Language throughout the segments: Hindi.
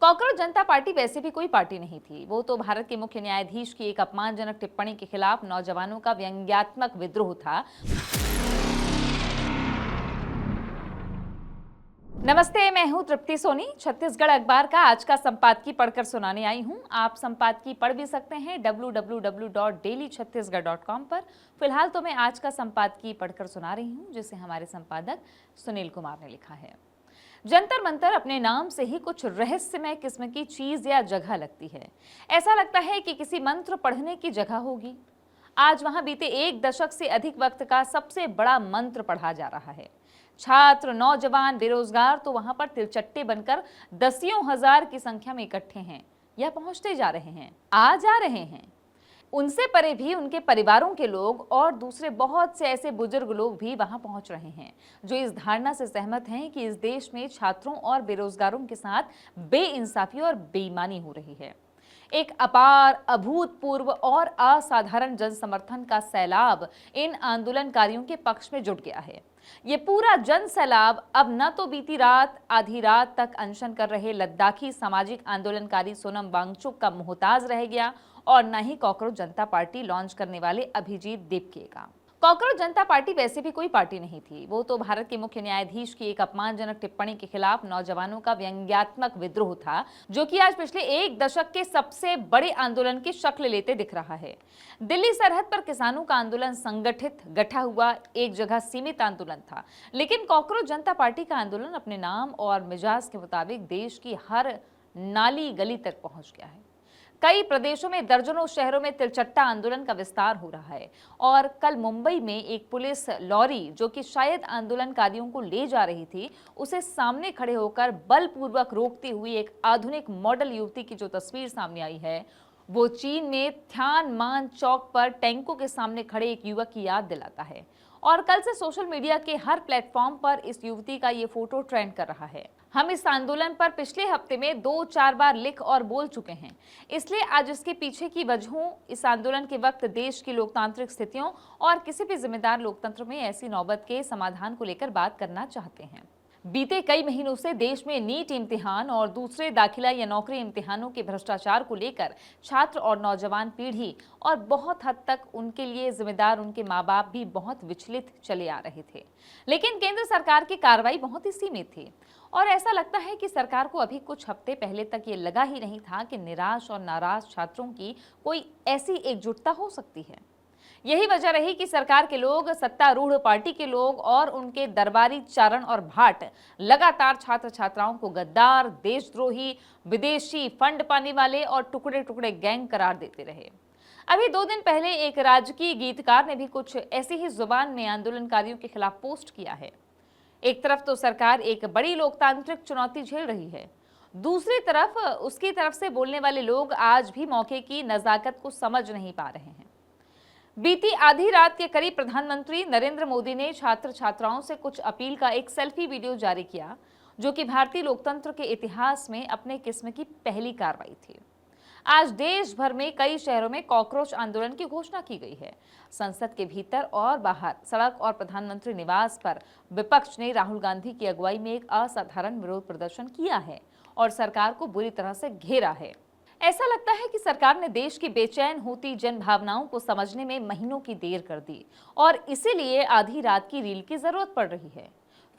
कॉकरोच जनता पार्टी वैसे भी कोई पार्टी नहीं थी। वो तो भारत के मुख्य न्यायाधीश की एक अपमानजनक टिप्पणी के खिलाफ नौजवानों का व्यंग्यात्मक विद्रोह था। नमस्ते, मैं हूं तृप्ति सोनी। छत्तीसगढ़ अखबार का आज का संपादकीय पढ़कर सुनाने आई हूं। आप संपादकीय पढ़ भी सकते हैं www.dailychhattisgarh.com पर। फिलहाल तो मैं आज का संपादकीय पढ़कर सुना रही हूं, जिसे हमारे संपादक सुनील कुमार ने लिखा है। जंतर मंतर अपने नाम से ही कुछ रहस्यमय किस्म की चीज या जगह लगती है। ऐसा लगता है कि किसी मंत्र पढ़ने की जगह होगी। आज वहां बीते एक दशक से अधिक वक्त का सबसे बड़ा मंत्र पढ़ा जा रहा है। छात्र, नौजवान, बेरोजगार तो वहां पर तिलचट्टे बनकर दसियों हजार की संख्या में इकट्ठे हैं या पहुंचते जा रहे हैं, आ जा रहे हैं। उनसे परे भी उनके परिवारों के लोग और दूसरे बहुत से ऐसे बुजुर्ग लोग भी वहां पहुंच रहे हैं, जो इस धारणा से सहमत हैं कि इस देश में छात्रों और बेरोजगारों के साथ बेइंसाफी और बेईमानी हो रही है। एक अपार, अभूतपूर्व और असाधारण जन समर्थन का सैलाब इन आंदोलनकारियों के पक्ष में जुट गया है। ये पूरा जन सैलाब अब न तो बीती रात आधी रात तक अनशन कर रहे लद्दाखी सामाजिक आंदोलनकारी सोनम वांगचुक का मोहताज रह गया और न ही कॉकरोच जनता पार्टी लॉन्च करने वाले अभिजीत दीपके का। कॉकरोच जनता पार्टी वैसे भी कोई पार्टी नहीं थी। वो तो भारत के मुख्य न्यायाधीश की एक अपमानजनक टिप्पणी के खिलाफ नौजवानों का व्यंग्यात्मक विद्रोह था, जो कि आज पिछले एक दशक के सबसे बड़े आंदोलन की शक्ल लेते दिख रहा है। दिल्ली सरहद पर किसानों का आंदोलन संगठित, गठा हुआ, एक जगह सीमित आंदोलन था, लेकिन कॉकरोच जनता पार्टी का आंदोलन अपने नाम और मिजाज के मुताबिक देश की हर नाली गली तक पहुंच गया है। कई प्रदेशों में, दर्जनों शहरों में तिलचट्टा आंदोलन का विस्तार हो रहा है और कल मुंबई में एक पुलिस लॉरी, जो कि शायद आंदोलनकारियों को ले जा रही थी, उसे सामने खड़े होकर बलपूर्वक रोकती हुई एक आधुनिक मॉडल युवती की जो तस्वीर सामने आई है, वो चीन में थियाननमेन चौक पर टैंकों के सामने खड़े एक युवक की याद दिलाता है। और कल से सोशल मीडिया के हर प्लेटफॉर्म पर इस युवती का ये फोटो ट्रेंड कर रहा है। हम इस आंदोलन पर पिछले हफ्ते में 2-4 बार लिख और बोल चुके हैं, इसलिए आज इसके पीछे की वजहों, इस आंदोलन के वक्त देश की लोकतांत्रिक स्थितियों और किसी भी जिम्मेदार लोकतंत्र में ऐसी नौबत के समाधान को लेकर बात करना चाहते हैं। बीते कई महीनों से देश में नीट इम्तिहान और दूसरे दाखिला या नौकरी इम्तिहानों के भ्रष्टाचार को लेकर छात्र और नौजवान पीढ़ी और बहुत हद तक उनके लिए जिम्मेदार उनके माँ बाप भी बहुत विचलित चले आ रहे थे। लेकिन केंद्र सरकार की कार्रवाई बहुत ही सीमित थी और ऐसा लगता है कि सरकार को अभी कुछ हफ्ते पहले तक ये लगा ही नहीं था कि निराश और नाराज छात्रों की कोई ऐसी एकजुटता हो सकती है। यही वजह रही कि सरकार के लोग, सत्तारूढ़ पार्टी के लोग और उनके दरबारी चारण और भाट लगातार छात्र छात्राओं को गद्दार, देशद्रोही, विदेशी फंड पाने वाले और टुकड़े टुकड़े गैंग करार देते रहे। अभी 2 दिन पहले एक राजकीय गीतकार ने भी कुछ ऐसी ही जुबान में आंदोलनकारियों के खिलाफ पोस्ट किया है। एक तरफ तो सरकार एक बड़ी लोकतांत्रिक चुनौती झेल रही है, दूसरी तरफ उसकी तरफ से बोलने वाले लोग आज भी मौके की नजाकत को समझ नहीं पा रहे हैं। बीती आधी रात के करीब प्रधानमंत्री नरेंद्र मोदी ने छात्र छात्राओं से कुछ अपील का एक सेल्फी वीडियो जारी किया, जो कि भारतीय लोकतंत्र के इतिहास में अपने किस्म की पहली कार्रवाई थी। आज देश भर में कई शहरों में कॉकरोच आंदोलन की घोषणा की गई है। संसद के भीतर और बाहर, सड़क और प्रधानमंत्री निवास पर विपक्ष ने राहुल गांधी की अगुवाई में एक असाधारण विरोध प्रदर्शन किया है और सरकार को बुरी तरह से घेरा है। ऐसा लगता है कि सरकार ने देश की बेचैन होती जन भावनाओं को समझने में महीनों की देर कर दी और इसीलिए आधी रात की रील की जरूरत पड़ रही है।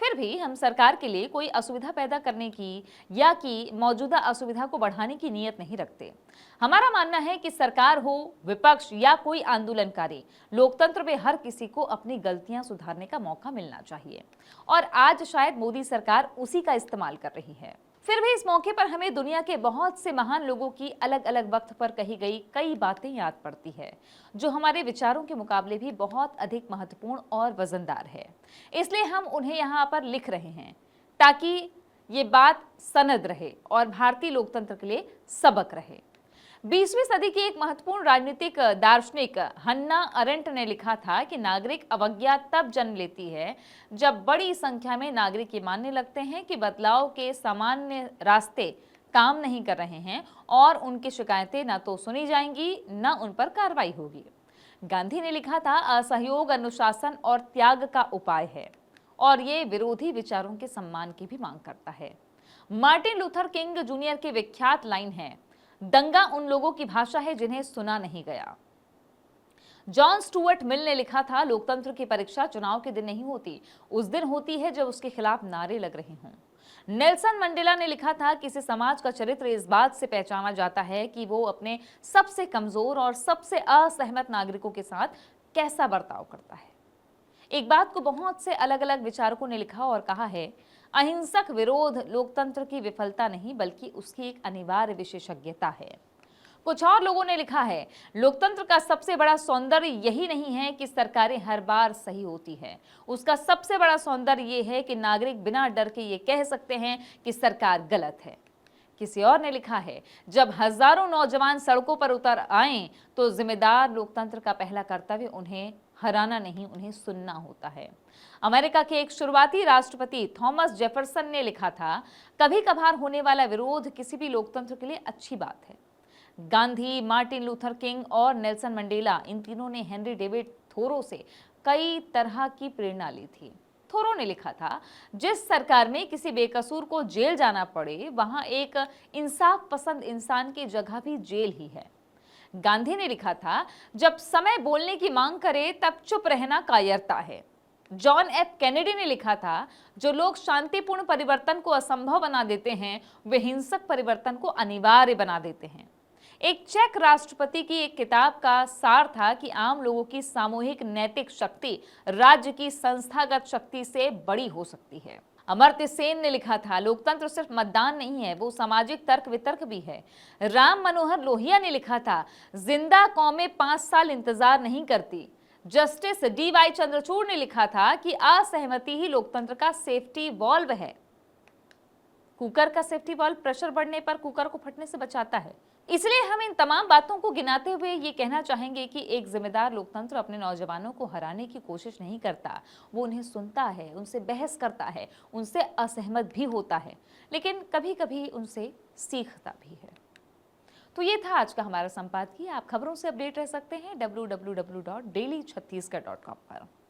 फिर भी हम सरकार के लिए कोई असुविधा पैदा करने की या कि मौजूदा असुविधा को बढ़ाने की नीयत नहीं रखते। हमारा मानना है कि सरकार हो, विपक्ष या कोई आंदोलनकारी, लोकतंत्र में हर किसी को अपनी गलतियां सुधारने का मौका मिलना चाहिए और आज शायद मोदी सरकार उसी का इस्तेमाल कर रही है। फिर भी इस मौके पर हमें दुनिया के बहुत से महान लोगों की अलग अलग वक्त पर कही गई कई बातें याद पड़ती है, जो हमारे विचारों के मुकाबले भी बहुत अधिक महत्वपूर्ण और वजनदार है। इसलिए हम उन्हें यहाँ पर लिख रहे हैं ताकि ये बात सनद रहे और भारतीय लोकतंत्र के लिए सबक रहे। 20वीं सदी की एक महत्वपूर्ण राजनीतिक दार्शनिक हन्ना अरेंट ने लिखा था कि नागरिक अवज्ञा तब जन्म लेती है जब बड़ी संख्या में नागरिक ये मानने लगते हैं कि बदलाव के सामान्य रास्ते काम नहीं कर रहे हैं और उनकी शिकायतें न तो सुनी जाएंगी न उन पर कार्रवाई होगी। गांधी ने लिखा था, असहयोग अनुशासन और त्याग का उपाय है और ये विरोधी विचारों के सम्मान की भी मांग करता है। मार्टिन लूथर किंग जूनियर की विख्यात लाइन है, दंगा उन लोगों की भाषा है जिन्हें सुना नहीं गया। जॉन स्टुअर्ट मिल ने लिखा था, लोकतंत्र की परीक्षा चुनाव के दिन नहीं होती, उस दिन होती है जब उसके खिलाफ नारे लग रहे हों। नेल्सन मंडेला ने लिखा था, किसी समाज का चरित्र इस बात से पहचाना जाता है कि वो अपने सबसे कमजोर और सबसे असहमत नागरिकों के साथ कैसा बर्ताव करता है। एक बात को बहुत से अलग अलग विचारकों ने लिखा और कहा है, अहिंसक विरोध लोकतंत्र की विफलता नहीं बल्कि उसकी एक अनिवार्य विशेषज्ञता है। कुछ और लोगों ने लिखा है, लोकतंत्र का सबसे बड़ा सौंदर्य यही नहीं है कि सरकारें हर बार सही होती है, उसका सबसे बड़ा सौंदर्य यह है कि नागरिक बिना डर के ये कह सकते हैं कि सरकार गलत है। किसी और ने लिखा है, जब हजारों नौजवान सड़कों पर उतर आएं तो जिम्मेदार लोकतंत्र का पहला कर्तव्य उन्हें हराना नहीं, उन्हें सुनना होता है। अमेरिका के एक शुरुआती राष्ट्रपति थॉमस जेफरसन ने लिखा था, कभी कभार होने वाला विरोध किसी भी लोकतंत्र के लिए अच्छी बात है। गांधी, मार्टिन लूथर किंग और नेल्सन मंडेला, इन तीनों ने हेनरी डेविड थोरो से कई तरह की प्रेरणा ली थी। थोरो ने लिखा था, जिस सरकार में किसी बेकसूर को जेल जाना पड़े वहां एक इंसाफ पसंद इंसान की जगह भी जेल ही है। गांधी ने लिखा था, जब समय बोलने की मांग करे तब चुप रहना कायरता है। जॉन एफ कैनेडी ने लिखा था, जो लोग शांतिपूर्ण परिवर्तन को असंभव बना देते हैं वे हिंसक परिवर्तन को अनिवार्य बना देते हैं। एक चेक राष्ट्रपति की एक किताब का सार था कि आम लोगों की सामूहिक नैतिक शक्ति राज्य की संस्थागत शक्ति से बड़ी हो सकती है। अमर्त्य सेन ने लिखा था, लोकतंत्र सिर्फ मतदान नहीं है, वो सामाजिक तर्क वितर्क भी है। राम मनोहर लोहिया ने लिखा था, जिंदा कौमें 5 साल इंतजार नहीं करती। Justice D.Y.. चंद्रचूड़ ने लिखा था कि असहमति ही लोकतंत्र का सेफ्टी वॉल्व है। कुकर का सेफ्टी वॉल्व प्रेशर बढ़ने पर कुकर को फटने से बचाता है। इसलिए हम इन तमाम बातों को गिनाते हुए ये कहना चाहेंगे कि एक जिम्मेदार लोकतंत्र अपने नौजवानों को हराने की कोशिश नहीं करता, वो उन्हें सुनता है, उनसे बहस करता है, उनसे असहमत भी होता है, लेकिन कभी कभी उनसे सीखता भी है। तो ये था आज का हमारा संपादकीय। आप खबरों से अपडेट रह सकते हैं www.dailychhattisgarh.com पर।